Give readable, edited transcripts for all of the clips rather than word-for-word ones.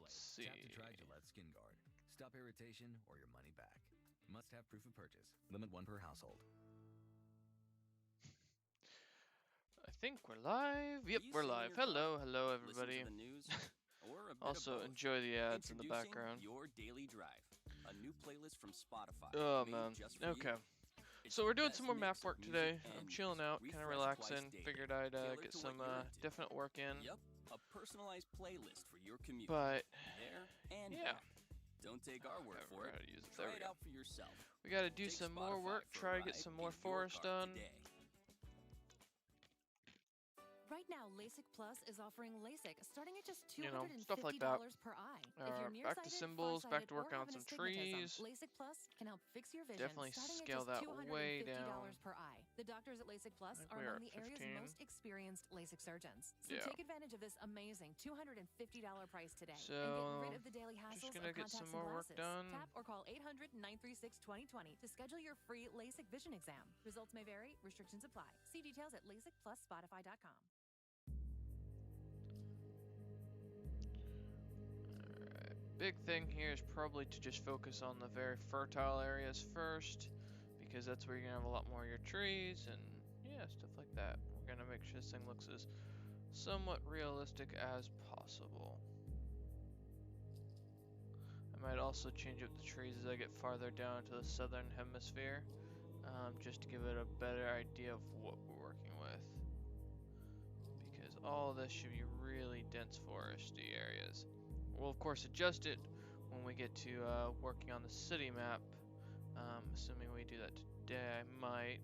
Let's see. Tap to try Gillette Skin Guard. Stop irritation or your money back. Must have proof of purchase. Limit 1 per household. I think we're live. Yep, we're live. Hello, hello, everybody. The news, or a bit Also, of both. enjoy the ads in the Introducing background. Your Daily Drive, a new playlist from Spotify. Oh made man. just for Okay. you. It's So the we're doing best some more mix map of work music today. and I'm chilling news, out, kind of refreshed relaxing. twice daily, Figured I'd tailored get to some what you're into. definite work in. Yep, a personalized playlist for your commute. But there and yeah. back. Don't take our word I for forgot it. how to use it. Try There we it go. out for yourself. We got to do Take some more Spotify work. for a Try to get ride. some more Beat your forest car done. today. Right now, LASIK Plus is offering LASIK starting at just $250 You know, stuff like that. per eye. If you're Back to nearsighted, symbols, back farsighted, to or working on have an some astigmatism, trees. LASIK Plus can help fix your vision Definitely starting scale at that just way $250 down. per eye. The doctors at LASIK Plus think are we are among at the area's 15. most experienced LASIK surgeons. So Yeah. take advantage of this amazing $250 price today and So, get rid of the daily hassles just gonna of get contacts some and more work glasses. done. Tap or call 800-936-2020 to schedule your free LASIK vision exam. Results may vary. Restrictions apply. See details at LASIKPlusSpotify.com. Big thing here is probably to just focus on the very fertile areas first, because that's where you're gonna have a lot more of your trees and yeah, stuff like that. We're gonna make sure this thing looks as somewhat realistic as possible. I might also change up the trees as I get farther down to the southern hemisphere, just to give it a better idea of what we're working with. Because all of this should be really dense foresty areas. We'll of course adjust it when we get to working on the city map. Assuming we do that today, I might.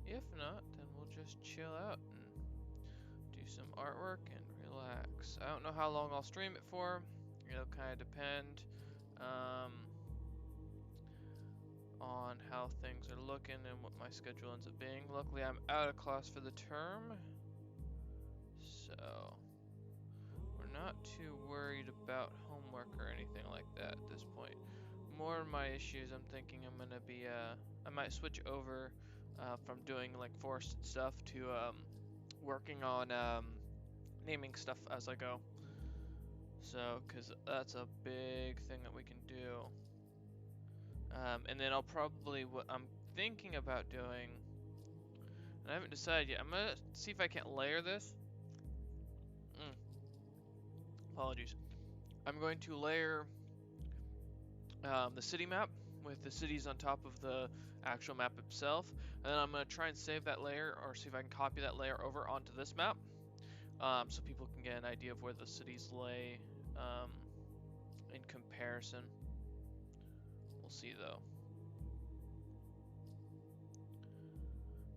If not, then we'll just chill out and do some artwork and relax. I don't know how long I'll stream it for. It'll kind of depend on how things are looking and what my schedule ends up being. Luckily, I'm out of class for the term, so we're not too worried about homework or anything like that at this point. More of my issues, I'm thinking I'm gonna be, I might switch over from doing like forested stuff to working on naming stuff as I go. So, cause that's a big thing that we can do. And then I'll probably, what I'm thinking about doing, and I haven't decided yet, I'm gonna see if I can't layer this. Apologies. I'm going to layer the city map with the cities on top of the actual map itself, and then I'm going to try and save that layer, or see if I can copy that layer over onto this map, so people can get an idea of where the cities lay in comparison. We'll see though,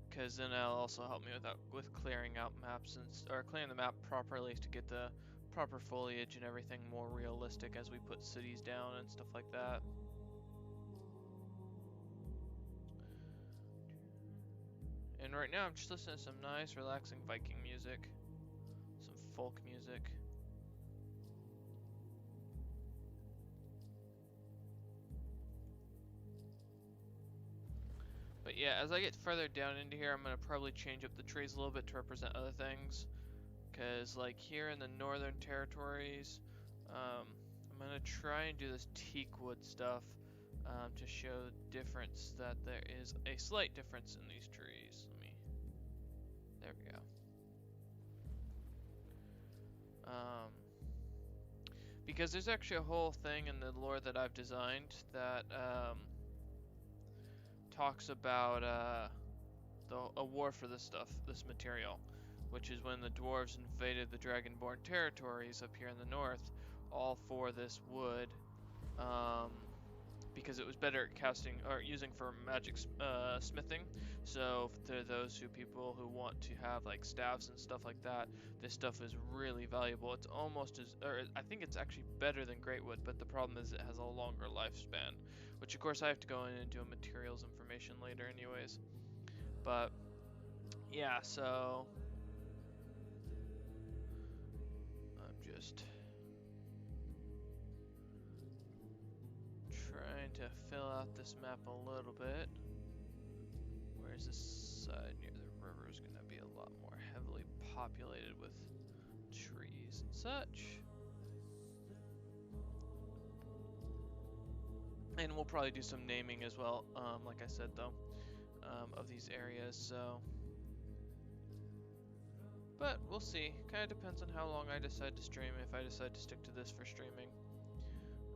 because then that'll also help me with clearing out maps or clearing the map properly to get the proper foliage and everything more realistic as we put cities down and stuff like that. And right now I'm just listening to some nice relaxing Viking music, some folk music. But yeah, as I get further down into here, I'm going to probably change up the trees a little bit to represent other things. Because like here in the Northern Territories, I'm going to try and do this teak wood stuff to show the difference, that there is a slight difference in these trees. There we go. Because there's actually a whole thing in the lore that I've designed that talks about a war for this stuff, this material, which is when the dwarves invaded the Dragonborn territories up here in the north, all for this wood, because it was better at casting or using for magic smithing. So to those people who want to have like staves and stuff like that, this stuff is really valuable. It's almost as, or I think it's actually better than Greatwood, but the problem is it has a longer lifespan, which of course I have to go in and do a materials information later anyways. But yeah, so I'm just trying to fill out this map a little bit. Whereas this side near the river is going to be a lot more heavily populated with trees and such. And we'll probably do some naming as well, like I said though, of these areas, so. But we'll see. Kind of depends on how long I decide to stream, if I decide to stick to this for streaming.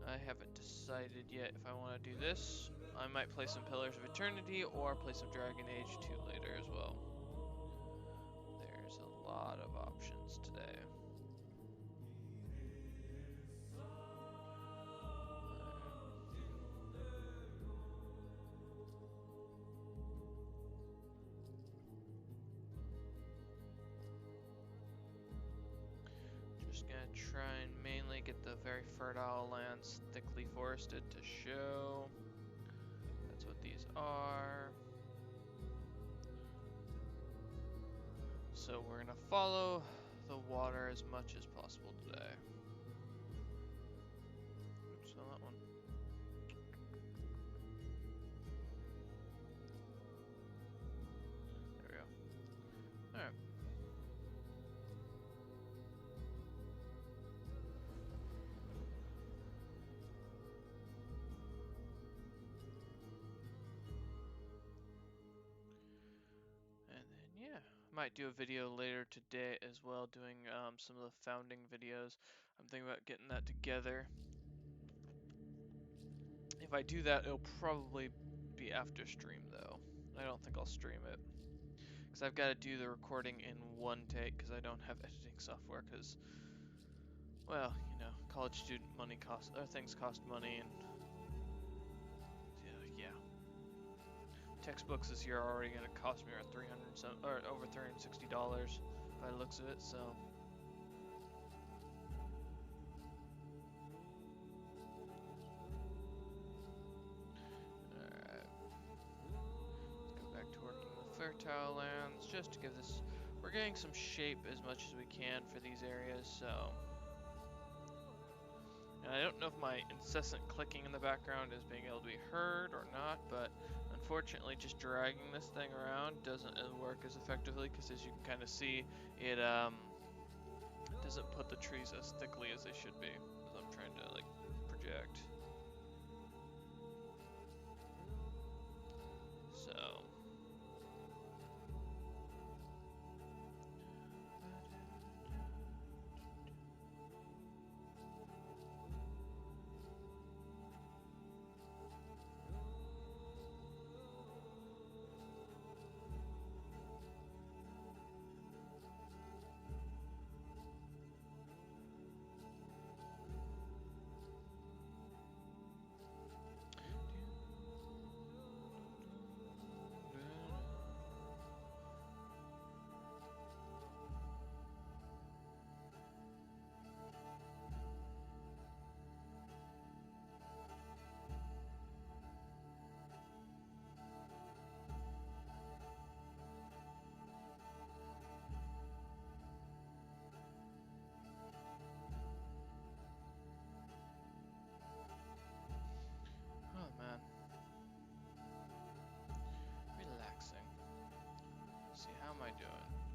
I haven't decided yet if I want to do this. I might play some Pillars of Eternity or play some Dragon Age 2 later as well. There's a lot of options today. Just gonna try and mainly get the very fertile lands thickly forested to show. That's what these are. So we're gonna follow the water as much as possible today. Oops, on that one. There we go. Alright. Might do a video later today as well, doing some of the founding videos. I'm thinking about getting that together. If I do that, it'll probably be after stream though. I don't think I'll stream it, because I've got to do the recording in one take, because I don't have editing software, because, well, you know, college student money costs, or things cost money, and yeah. Textbooks this year are already going to cost me around over $360 by the looks of it, so. Alright. Let's go back to working with fertile lands, just to give this, we're getting some shape as much as we can for these areas, so. And I don't know if my incessant clicking in the background is being able to be heard or not, but unfortunately just dragging this thing around doesn't work as effectively, because as you can kind of see, it doesn't put the trees as thickly as they should be, as I'm trying to like project. So.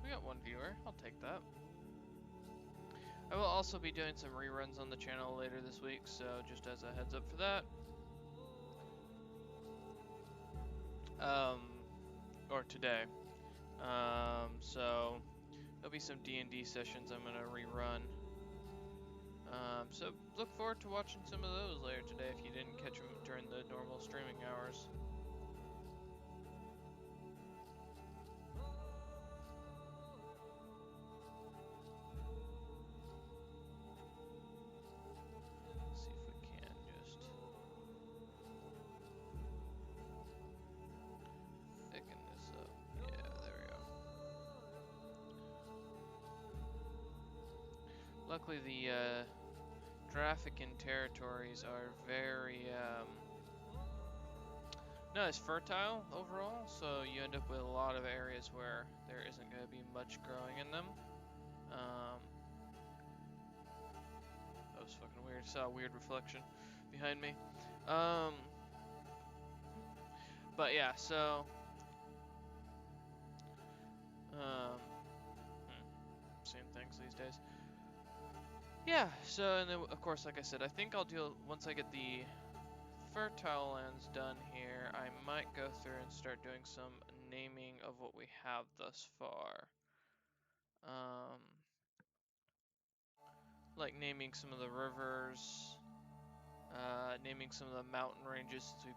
We got one viewer, I'll take that. I will also be doing some reruns on the channel later this week, so just as a heads up for that. Or today. So there'll be some D&D sessions I'm gonna rerun. So look forward to watching some of those later today if you didn't catch them during the normal streaming hours. Luckily, the Drafican territories are very not as fertile overall, so you end up with a lot of areas where there isn't going to be much growing in them. That was fucking weird. I saw a weird reflection behind me. But yeah, so same things these days. Yeah, so, and then of course, like I said, I think I'll do, once I get the Fertile Land's done here, I might go through and start doing some naming of what we have thus far. Like naming some of the rivers, naming some of the mountain ranges. So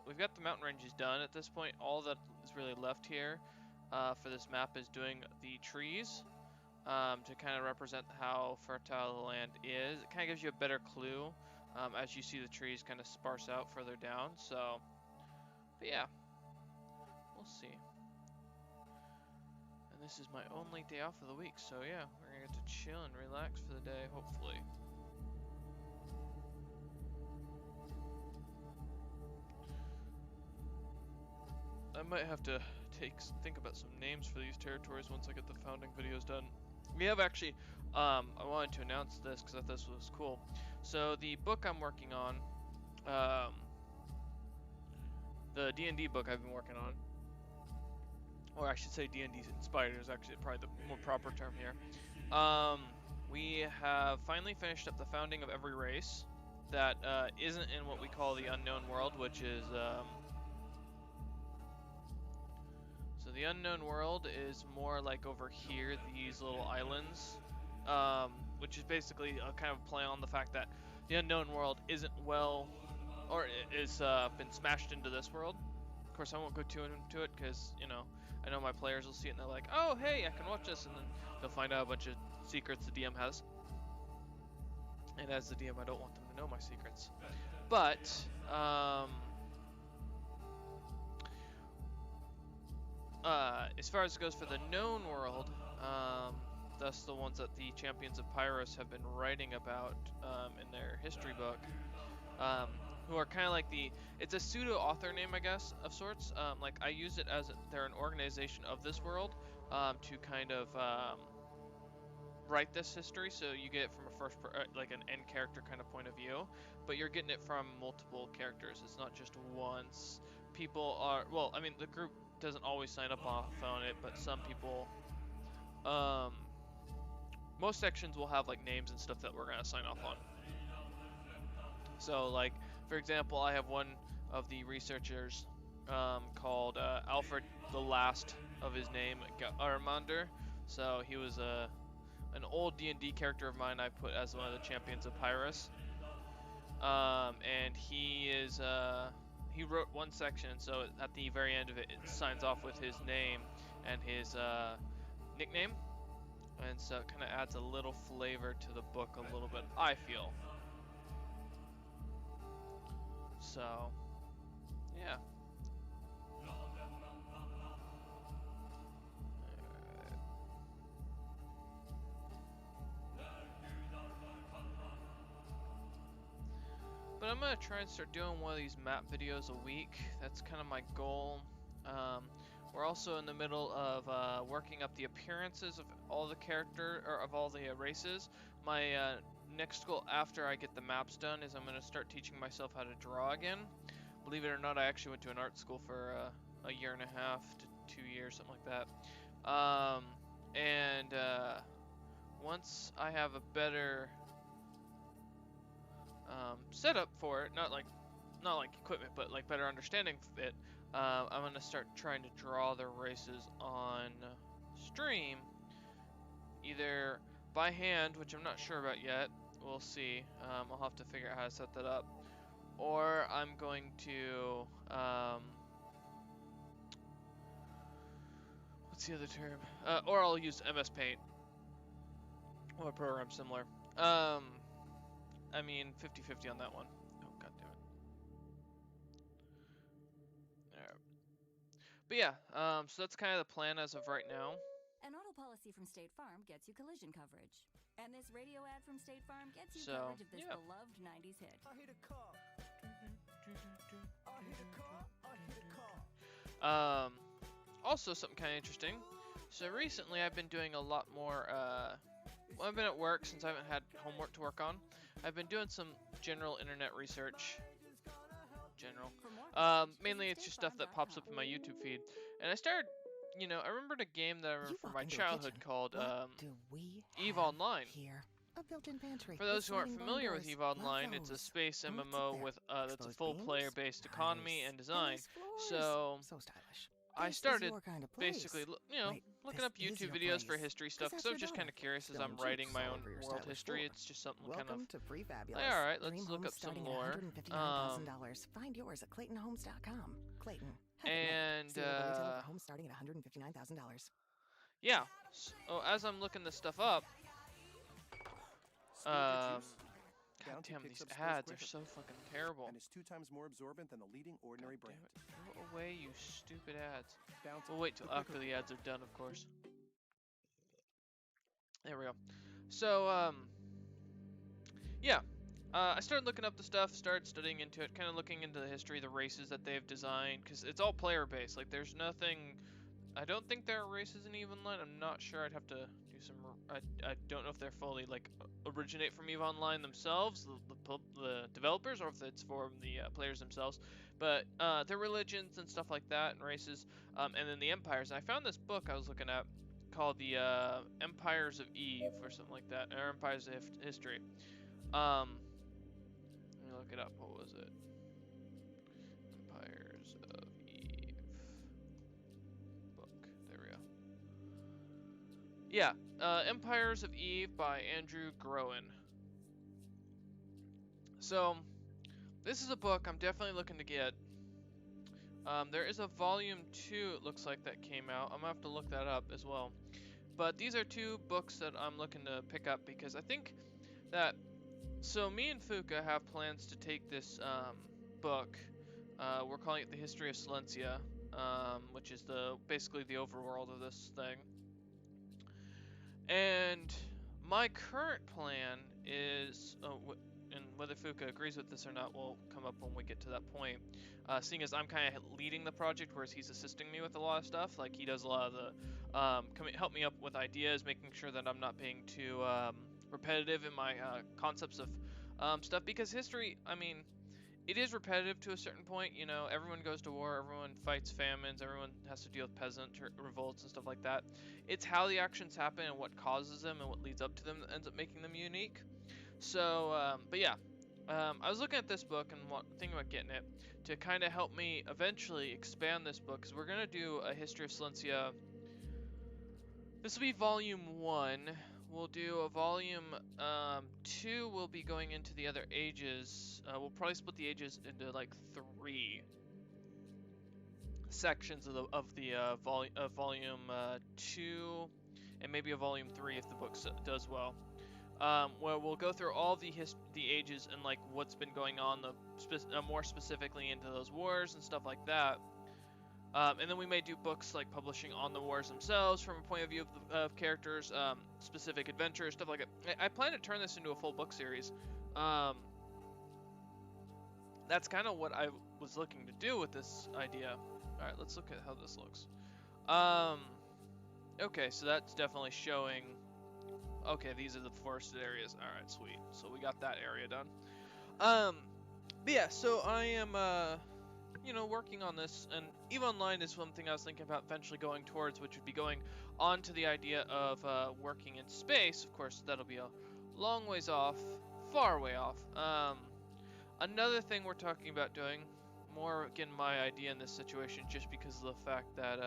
we've got the mountain ranges done at this point. All that is really left here for this map is doing the trees to kind of represent how fertile the land is. It kind of gives you a better clue as you see the trees kind of sparse out further down. So, but yeah, we'll see. And this is my only day off of the week, so yeah, we're gonna get to chill and relax for the day, hopefully. I might have to think about some names for these territories once I get the founding videos done. We have actually, I wanted to announce this because I thought this was cool. So the book I'm working on, the D&D book I've been working on, or I should say D&D inspired is actually probably the more proper term here. We have finally finished up the founding of every race that isn't in what we call the unknown world, which is so the unknown world is more like over here, these little islands, which is basically a kind of play on the fact that the unknown world isn't well, or is been smashed into this world. Of course, I won't go too into it because, you know, I know my players will see it and they're like, oh, hey, I can watch this, and then they'll find out a bunch of secrets the DM has. And as the DM, I don't want them to know my secrets. But, as far as it goes for the known world, thus the ones that the Champions of Pyros have been writing about in their history book, who are kind of like it's a pseudo-author name, I guess, of sorts. Like, I use it as they're an organization of this world to kind of write this history, so you get it from a like an end character kind of point of view, but you're getting it from multiple characters. It's not just once. People are, well, I mean, the group doesn't always sign up off on it, but some people, most sections will have like names and stuff that we're gonna sign off on. So, like, for example, I have one of the researchers called Alfred the Last of his name, Armander. So he was an old D&D character of mine I put as one of the Champions of Pyros. And he is he wrote one section, so at the very end of it, it signs off with his name and his nickname, and so it kind of adds a little flavor to the book a little bit, I feel. So, yeah. But I'm gonna try and start doing one of these map videos a week. That's kind of my goal. We're also in the middle of working up the appearances of all the of all the races. My next goal after I get the maps done is I'm gonna start teaching myself how to draw again. Believe it or not, I actually went to an art school for a year and a half to 2 years, something like that. Once I have a better setup for it, not like equipment, but like better understanding of it, I'm gonna start trying to draw the races on stream, either by hand, which I'm not sure about yet. We'll see. I'll have to figure out how to set that up, or I'm going to what's the other term? Or I'll use MS Paint or a program similar. I mean, 50-50 on that one. Oh, god damn it. Alright. But yeah, so that's kind of the plan as of right now. An auto policy from State Farm gets you collision coverage. And this radio ad from State Farm gets you coverage of this beloved 90s hit. I hit a car. I hit a car. I hit a car. Also something kind of interesting. So recently I've been doing a lot more, well, I've been at work since I haven't had homework to work on. I've been doing some general internet research. Mainly it's just stuff that pops up in my YouTube feed. And I started, you know, I remembered a game that I remember from my childhood called EVE Online. A built-in pantry. For those who aren't familiar with EVE Online, it's a space MMO with that's a full player-based economy and design. So stylish. I started Kind of basically, looking up YouTube videos for history stuff because I was just kind of curious as I'm writing my own world history. It's just something kind of. To Free Fabulous. All right, let's look up some more. $159,000. Find yours at ClaytonHomes.com. Clayton. And home starting at $159,000. yeah. So as I'm looking this stuff up, God damn, these ads are so fucking terrible. And is 2 times more absorbent than the leading ordinary brand. Go away, you stupid ads. We'll wait till after the ads are done, of course. There we go. So, yeah. I started looking up the stuff, started studying into it, kind of looking into the history of the races that they've designed, because it's all player-based. Like, there's nothing... I don't think there are races in EVE Online. I'm not sure. I'd have to do some... I don't know if they're fully, like, originate from EVE Online themselves, the developers, or if it's from the players themselves. But their religions and stuff like that, and races, and then the empires. And I found this book I was looking at called the Empires of Eve, or something like that, or Empires of History. Let me look it up. What was it? Empires of Eve book. There we go. Yeah, Empires of Eve by Andrew Groen. So, this is a book I'm definitely looking to get. There is a volume 2, it looks like, that came out. I'm gonna have to look that up as well. But these are 2 books that I'm looking to pick up because I think that... So me and Fuka have plans to take this book. We're calling it The History of Silencia, which is basically the overworld of this thing. And my current plan is, and whether Fuka agrees with this or not will come up when we get to that point, seeing as I'm kind of leading the project, whereas he's assisting me with a lot of stuff. Like, he does a lot of the, help me up with ideas, making sure that I'm not being too repetitive in my concepts of stuff, because history, I mean, it is repetitive to a certain point. You know, everyone goes to war, everyone fights famines, everyone has to deal with peasant revolts and stuff like that. It's how the actions happen and what causes them and what leads up to them that ends up making them unique. So, but yeah, I was looking at this book and thinking about getting it to kind of help me eventually expand this book, because we're going to do a History of Silencia. This will be volume 1. We'll do a volume 2. We'll be going into the other ages. We'll probably split the ages into like 3 sections of the volume 2, and maybe a volume 3 if the book does well. Where we'll go through all the ages and like what's been going on, more specifically into those wars and stuff like that. And then we may do books like publishing on the wars themselves from a point of view of characters, specific adventures, stuff like that. I plan to turn this into a full book series. That's kind of what I was looking to do with this idea. Alright, let's look at how this looks. Okay, so that's definitely showing... Okay, these are the forested areas. Alright, sweet. So we got that area done. But yeah, so I am... working on this, and EVE Online is one thing I was thinking about eventually going towards, which would be going on to the idea of working in space. Of course, that'll be a long ways off, far way off. Another thing we're talking about doing, more again my idea in this situation, just because of the fact that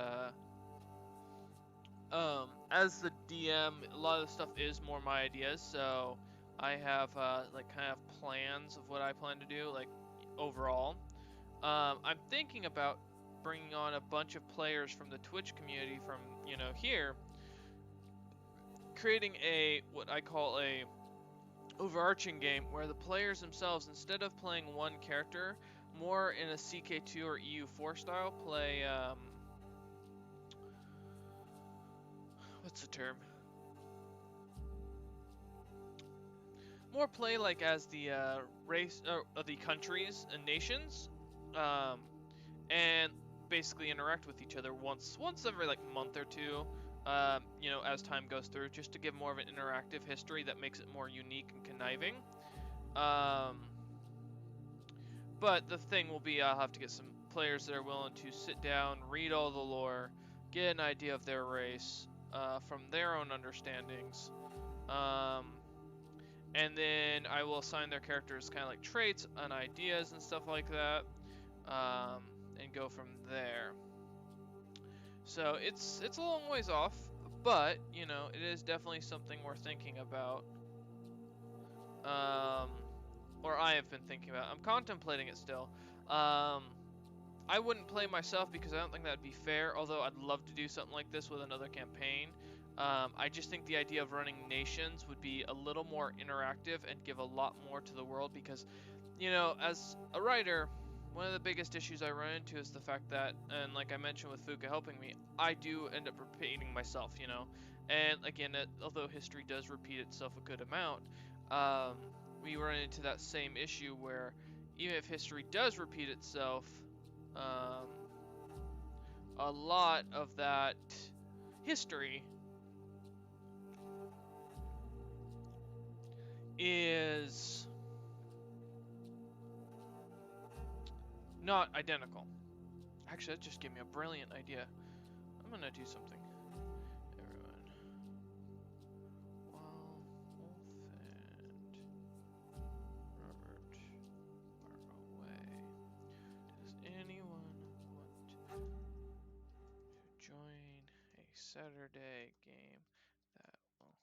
as the DM, a lot of the stuff is more my ideas, so I have like kind of plans of what I plan to do, like overall. I'm thinking about bringing on a bunch of players from the Twitch community from, here, creating what I call a overarching game where the players themselves, instead of playing one character, more in a CK2 or EU4 style, play, what's the term? More play like as the race of the countries and nations, and basically interact with each other once every like month or two, as time goes through, just to give more of an interactive history that makes it more unique and conniving. But the thing will be, I'll have to get some players that are willing to sit down, read all the lore, get an idea of their race from their own understandings, and then I will assign their characters kind of like traits and ideas and stuff like that, and go from there. So it's a long ways off, but you know, it is definitely something we're thinking about. Or I have been thinking about. I'm contemplating it still. I wouldn't play myself because I don't think that'd be fair, although I'd love to do something like this with another campaign. I just think the idea of running nations would be a little more interactive and give a lot more to the world because, you know, as a writer, one of the biggest issues I run into is the fact that, and like I mentioned with Fuka helping me, I do end up repeating myself, you know. And again, although history does repeat itself a good amount, we run into that same issue where even if history does repeat itself, a lot of that history is not identical. Actually, that just gave me a brilliant idea. I'm gonna do something. Everyone. While Wolf and Robert are away, does anyone want to join a Saturday game that will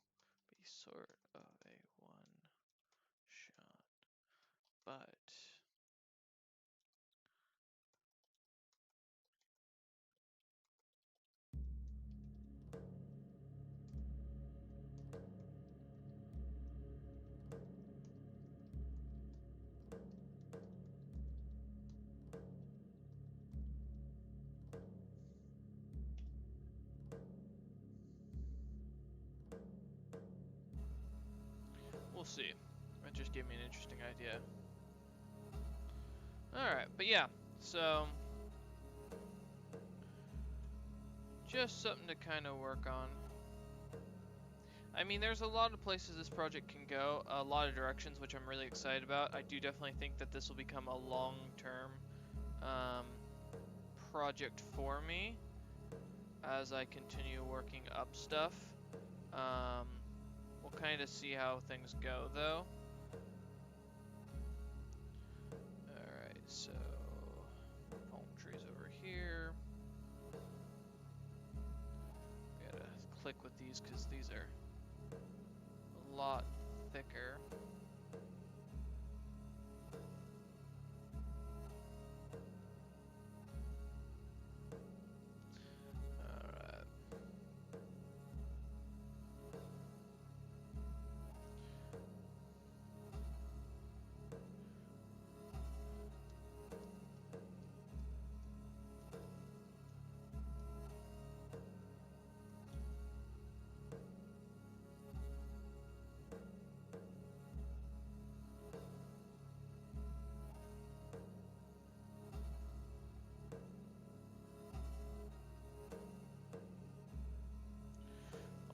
be sort of a one-shot, but we'll see. That just gave me an interesting idea. Alright, but yeah, so just something to kind of work on. I mean, there's a lot of places this project can go, a lot of directions, which I'm really excited about. I do definitely think that this will become a long-term project for me as I continue working up stuff. We'll kind of see how things go, though. Alright, so palm trees over here. We gotta click with these because these are a lot thicker. Alright.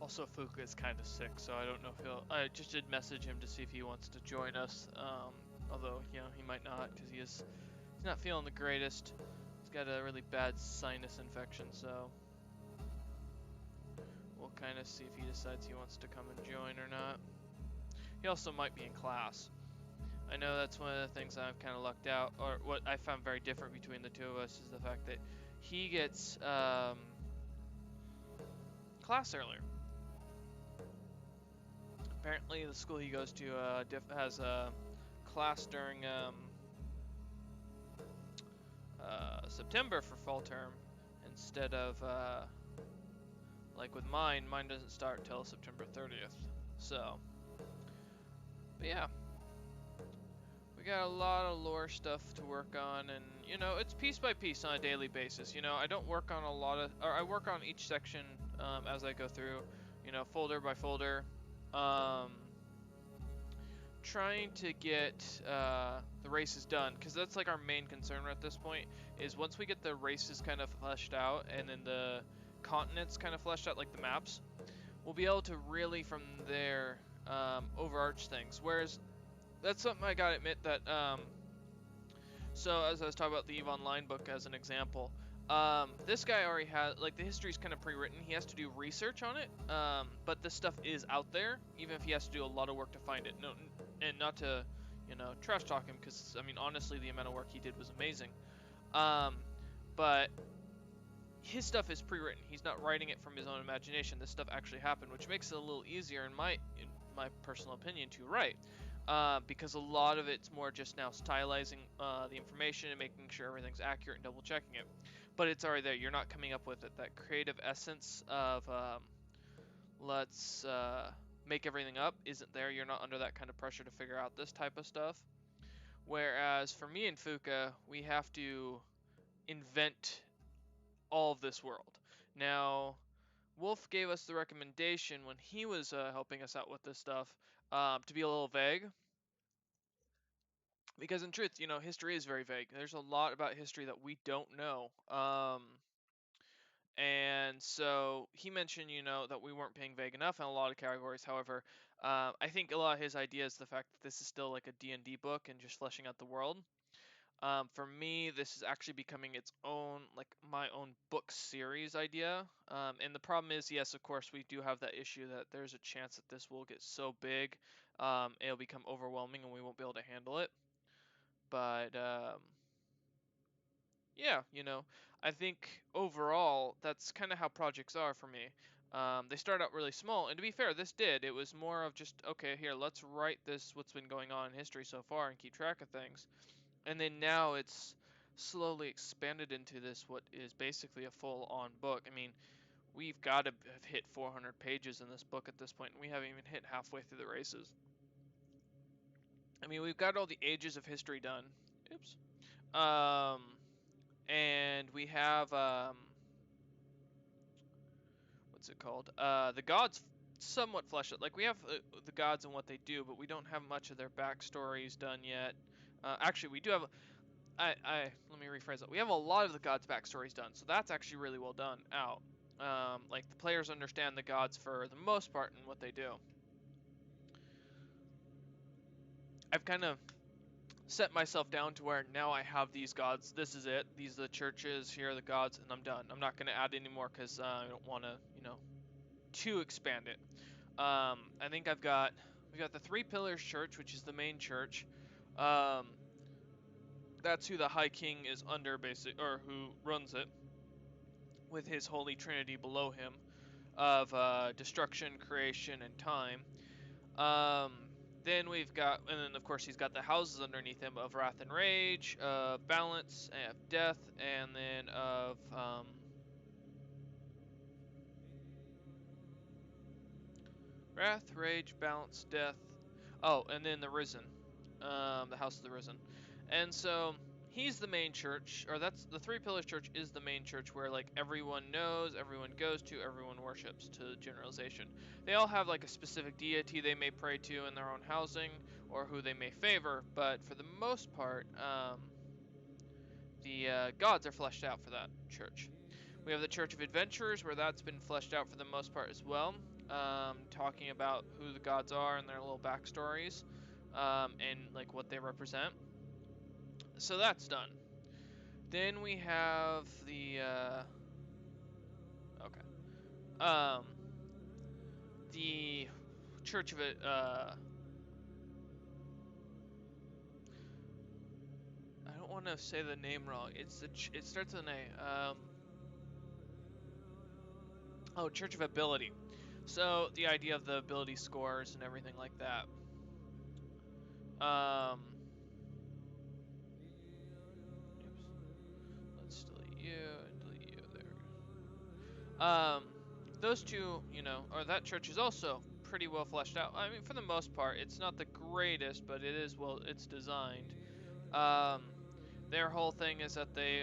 Also, Fuka is kind of sick, so I don't know if he'll. I just did message him to see if he wants to join us. Although, you know, he might not because he's not feeling the greatest. He's got a really bad sinus infection, so we'll kind of see if he decides he wants to come and join or not. He also might be in class. I know that's one of the things I've kind of lucked out, or what I found very different between the two of us is the fact that he gets class earlier. Apparently, the school he goes to has a class during September for fall term instead of like with mine doesn't start till September 30th. So, but yeah, we got a lot of lore stuff to work on, and you know, it's piece by piece on a daily basis. You know, I don't work on a lot of, or I work on each section as I go through, you know, folder by folder. Trying to get the races done, because that's like our main concern at this point, is once we get the races kind of fleshed out and then the continents kind of fleshed out, like the maps, we'll be able to really from there overarch things. Whereas that's something I gotta admit that so as I was talking about the EVE Online book as an example, This guy already has, like, the history's kind of pre-written. He has to do research on it, but this stuff is out there, even if he has to do a lot of work to find it. No, and not to, you know, trash talk him, because, I mean, honestly, the amount of work he did was amazing. But his stuff is pre-written. He's not writing it from his own imagination. This stuff actually happened, which makes it a little easier, in my personal opinion, to write. Because a lot of it's more just now stylizing the information and making sure everything's accurate and double checking it. But it's already there. You're not coming up with it. That creative essence of let's make everything up isn't there. You're not under that kind of pressure to figure out this type of stuff. Whereas for me and Fuka, we have to invent all of this world. Now, Wolf gave us the recommendation when he was helping us out with this stuff to be a little vague. Because in truth, you know, history is very vague. There's a lot about history that we don't know. And so he mentioned, you know, that we weren't being vague enough in a lot of categories. However, I think a lot of his idea is the fact that this is still like a D&D book and just fleshing out the world. For me, this is actually becoming its own, like my own book series idea. And the problem is, yes, of course, we do have that issue that there's a chance that this will get so big, it'll become overwhelming and we won't be able to handle it. But yeah, you know, I think overall that's kind of how projects are for me. They start out really small, and to be fair, this did. It was more of just, okay, here, let's write this, what's been going on in history so far, and keep track of things. And then now it's slowly expanded into this, what is basically a full-on book. I mean, we've got to have hit 400 pages in this book at this point, and we haven't even hit halfway through the races. I mean, we've got all the ages of history done. Oops. And we have, what's it called? The gods somewhat fleshed out. Like, we have the gods and what they do, but we don't have much of their backstories done yet. Actually, we do have, let me rephrase that. We have a lot of the gods' backstories done, so that's actually really well done out. Like, the players understand the gods for the most part and what they do. I've kind of set myself down to where now I have these gods. This is it. These are the churches. Here are the gods, and I'm done. I'm not going to add any more because I don't want to, you know, to expand it. I think we got the Three Pillars Church, which is the main church. That's who the High King is under, or who runs it, with his Holy Trinity below him of destruction, creation, and time. Then we've got, and then of course he's got the houses underneath him of Wrath and Rage, of Balance, of Death, and then of Wrath, Rage, Balance, Death. Oh, and then the Risen, the House of the Risen. And so he's the main church, or that's the Three Pillars Church is the main church where like everyone knows, everyone goes to, everyone worships, to generalization. They all have like a specific deity they may pray to in their own housing or who they may favor, but for the most part, the gods are fleshed out for that church. We have the Church of Adventurers where that's been fleshed out for the most part as well, talking about who the gods are and their little backstories, and like what they represent. So that's done. Then we have the the Church of it. I don't want to say the name wrong. It starts with an A. Church of Ability. So the idea of the ability scores and everything like that. Let's delete you and delete you there. Those two, you know, or that church is also pretty well fleshed out. I mean, for the most part, it's not the greatest, but it is well, it's designed. Their whole thing is that they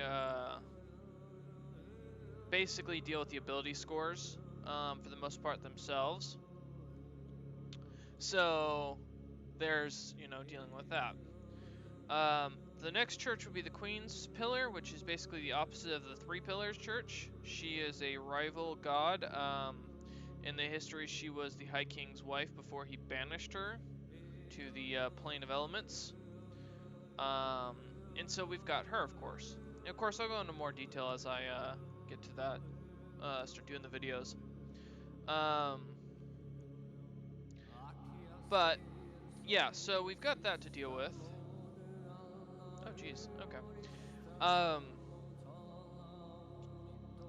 basically deal with the ability scores for the most part themselves. So there's, you know, dealing with that. The next church would be the Queen's Pillar, which is basically the opposite of the Three Pillars Church. She is a rival god. In the history, she was the High King's wife before he banished her to the Plane of Elements. And so we've got her, of course. And of course, I'll go into more detail as I get to that, start doing the videos. But yeah, so we've got that to deal with. Oh, geez. Okay.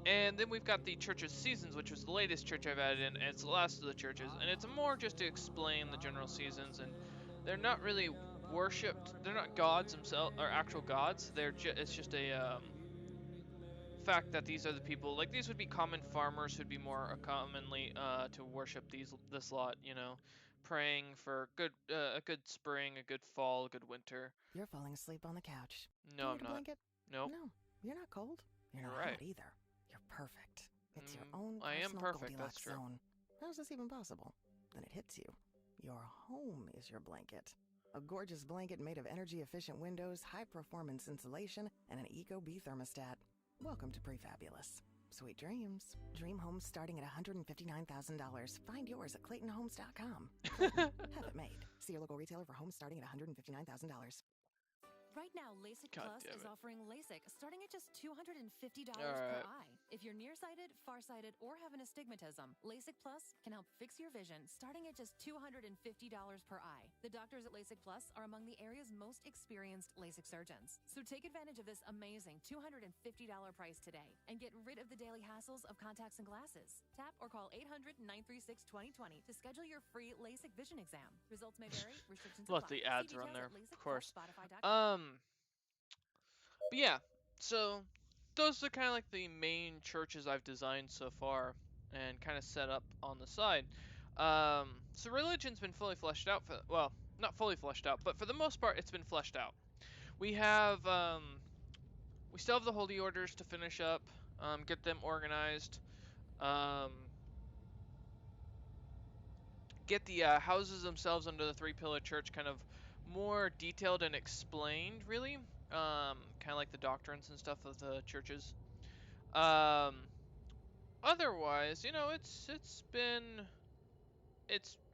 And then we've got the Church of Seasons, which was the latest church I've added in, and it's the last of the churches. And it's more just to explain the general seasons, and they're not really worshipped. They're not gods themselves, or actual gods. It's just a fact that these are the people. Like, these would be common farmers who'd be more commonly to worship this lot. You know, praying for a good spring, a good fall, a good winter. You're falling asleep on the couch. No, I'm Need a not. blanket? Nope. No, you're not cold. You're not Right. hot either. You're perfect. It's your own I am personal perfect, that's Goldilocks true. zone. How's this even possible? Then it hits you. Your home is your blanket. A gorgeous blanket made of energy-efficient windows, high-performance insulation, and an Eco-Bee thermostat. Welcome to Prefabulous. Sweet dreams. Dream homes starting at $159,000. Find yours at ClaytonHomes.com. Have it made. See your local retailer for homes starting at $159,000. Right now, LASIK God Plus damn is it. offering LASIK starting at just $250 Alright. per eye. If you're nearsighted, farsighted, or have an astigmatism, LASIK Plus can help fix your vision starting at just $250 per eye. The doctors at LASIK Plus are among the area's most experienced LASIK surgeons. So take advantage of this amazing $250 price today and get rid of the daily hassles of contacts and glasses. Tap or call 800-936-2020 to schedule your free LASIK vision exam. Results may vary. Restrictions Let apply. the ads See run details there, at of course. LASIKPlusSpotify.com. But yeah, so those are kind of like the main churches I've designed so far and kind of set up on the side. So religion's been fully fleshed out well, not fully fleshed out, but for the most part, it's been fleshed out. We have, we still have the holy orders to finish up, get them organized, get the houses themselves under the three-pillar church kind of more detailed and explained, really. Kind of like the doctrines and stuff of the churches. Otherwise, you know, it's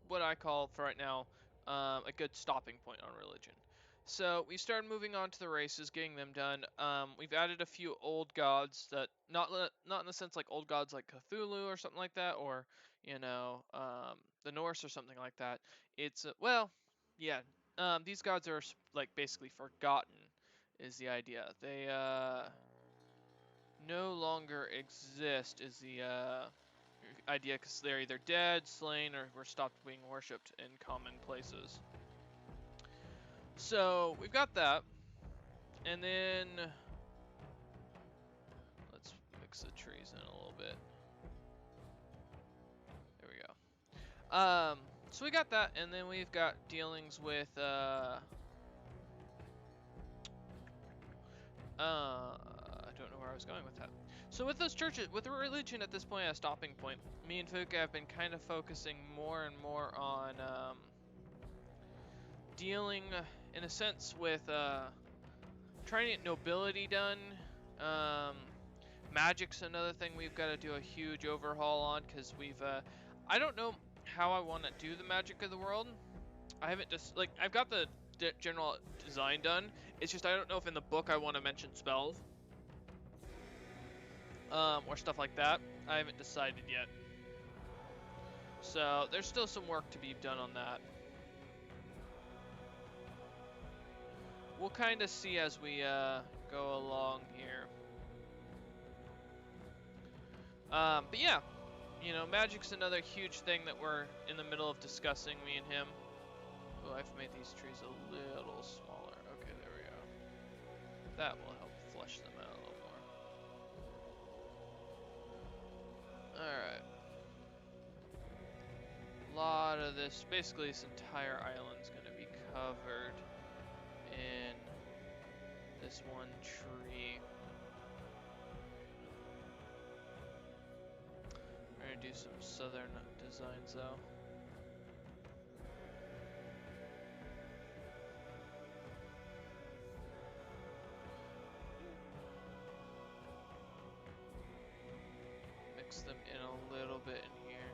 what I call for right now a good stopping point on religion. So we started moving on to the races, getting them done. We've added a few old gods that not in the sense like old gods like Cthulhu or something like that, or you know, the Norse or something like that. It's well, yeah. These gods are like basically forgotten, is the idea. They no longer exist, is the idea, because they're either dead, slain, or were stopped being worshipped in common places. So we've got that, and then let's mix the trees in a little bit. There we go. So we got that, and then we've got dealings with I don't know where I was going with that. So with those churches, with the religion at this point, at a stopping point, me and Fuka have been kind of focusing more and more on dealing, in a sense, with trying to get nobility done. Magic's another thing we've got to do a huge overhaul on, because we've I don't know how I want to do the magic of the world. I haven't just like I've got the general design done. It's just I don't know if in the book I want to mention spells or stuff like that. I haven't decided yet. So there's still some work to be done on that. We'll kind of see as we go along here. But yeah, you know, magic's another huge thing that we're in the middle of discussing, me and him. Oh, I've made these trees a little smaller. Okay, there we go. That will help flush them out a little more. Alright. A lot of this, basically this entire island's going to be covered in this one tree. We're going to do some southern designs though. Mix them in a little bit in here.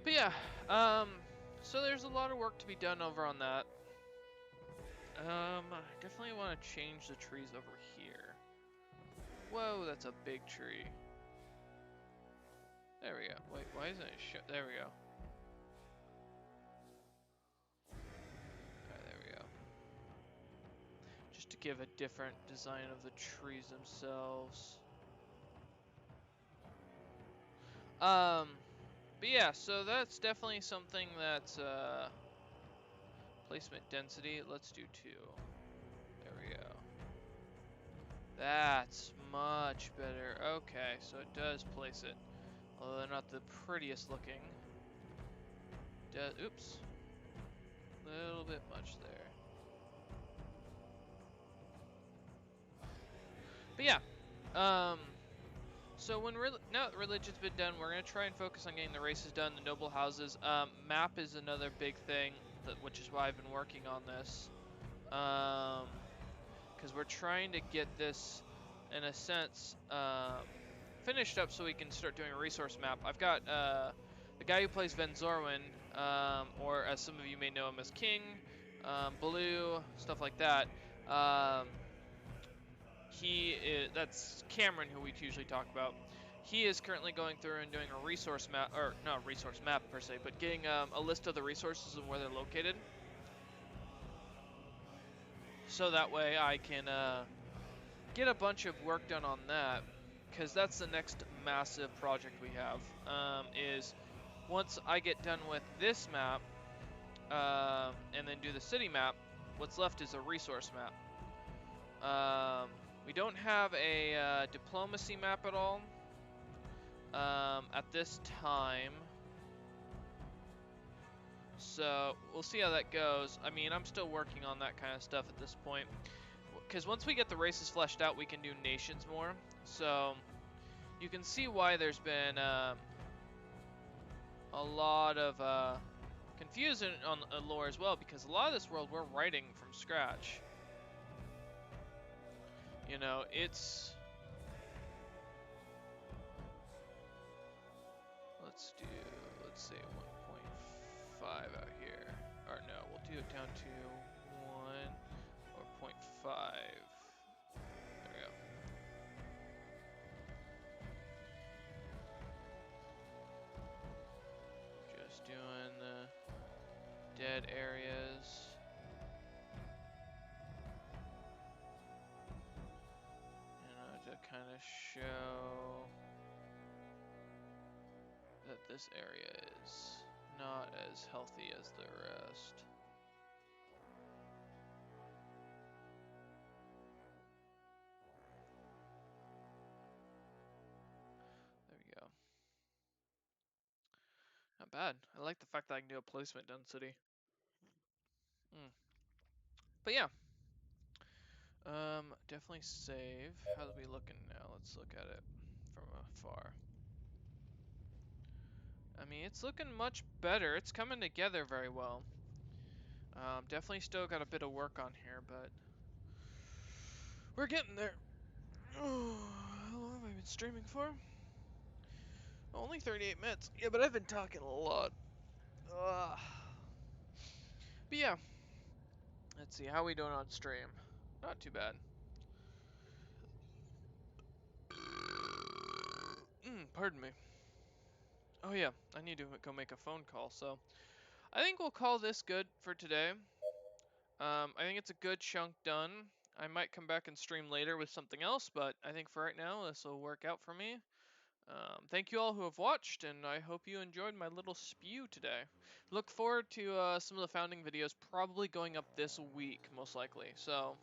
But yeah, so there's a lot of work to be done over on that. Definitely want to change the trees over here. Whoa, that's a big tree. There we go. Wait, why isn't it there we go. Alright, there we go. Just to give a different design of the trees themselves. But yeah, so that's definitely something that's, placement density. Let's do 2. There we go. That's much better. Okay, so it does place it. Although they're not the prettiest looking. Oops. A little bit much there. But yeah. So now that religion's been done, we're going to try and focus on getting the races done, the noble houses. Map is another big thing, which is why I've been working on this. Because we're trying to get this, in a sense, finished up so we can start doing a resource map. I've got the guy who plays Venzorwin, or as some of you may know him as King, Blue, stuff like that. That's Cameron, who we usually talk about. He is currently going through and doing a resource map, or not a resource map per se, but getting a list of the resources and where they're located. So that way I can get a bunch of work done on that, because that's the next massive project we have. Is once I get done with this map, and then do the city map, what's left is a resource map. We don't have a diplomacy map at all at this time, so we'll see how that goes. I mean, I'm still working on that kind of stuff at this point, because once we get the races fleshed out, we can do nations more. So you can see why there's been a lot of confusion on lore as well, because a lot of this world we're writing from scratch. You know, let's say 1.5 out here. Or no, we'll do it down to 1 or 0.5. There we go. Just doing the dead areas. Kind of show that this area is not as healthy as the rest. There we go. Not bad. I like the fact that I can do a placement density. But yeah. Definitely save. How's we looking now? Let's look at it from afar. I mean, it's looking much better. It's coming together very well. Definitely still got a bit of work on here, but we're getting there. Oh, how long have I been streaming for? Only 38 minutes. Yeah, but I've been talking a lot. Ugh. But yeah. Let's see, how are we doing on stream? Not too bad. Pardon me. Oh yeah, I need to go make a phone call, so I think we'll call this good for today. I think it's a good chunk done. I might come back and stream later with something else, but I think for right now, this will work out for me. Thank you all who have watched, and I hope you enjoyed my little spew today. Look forward to some of the founding videos probably going up this week, most likely. So,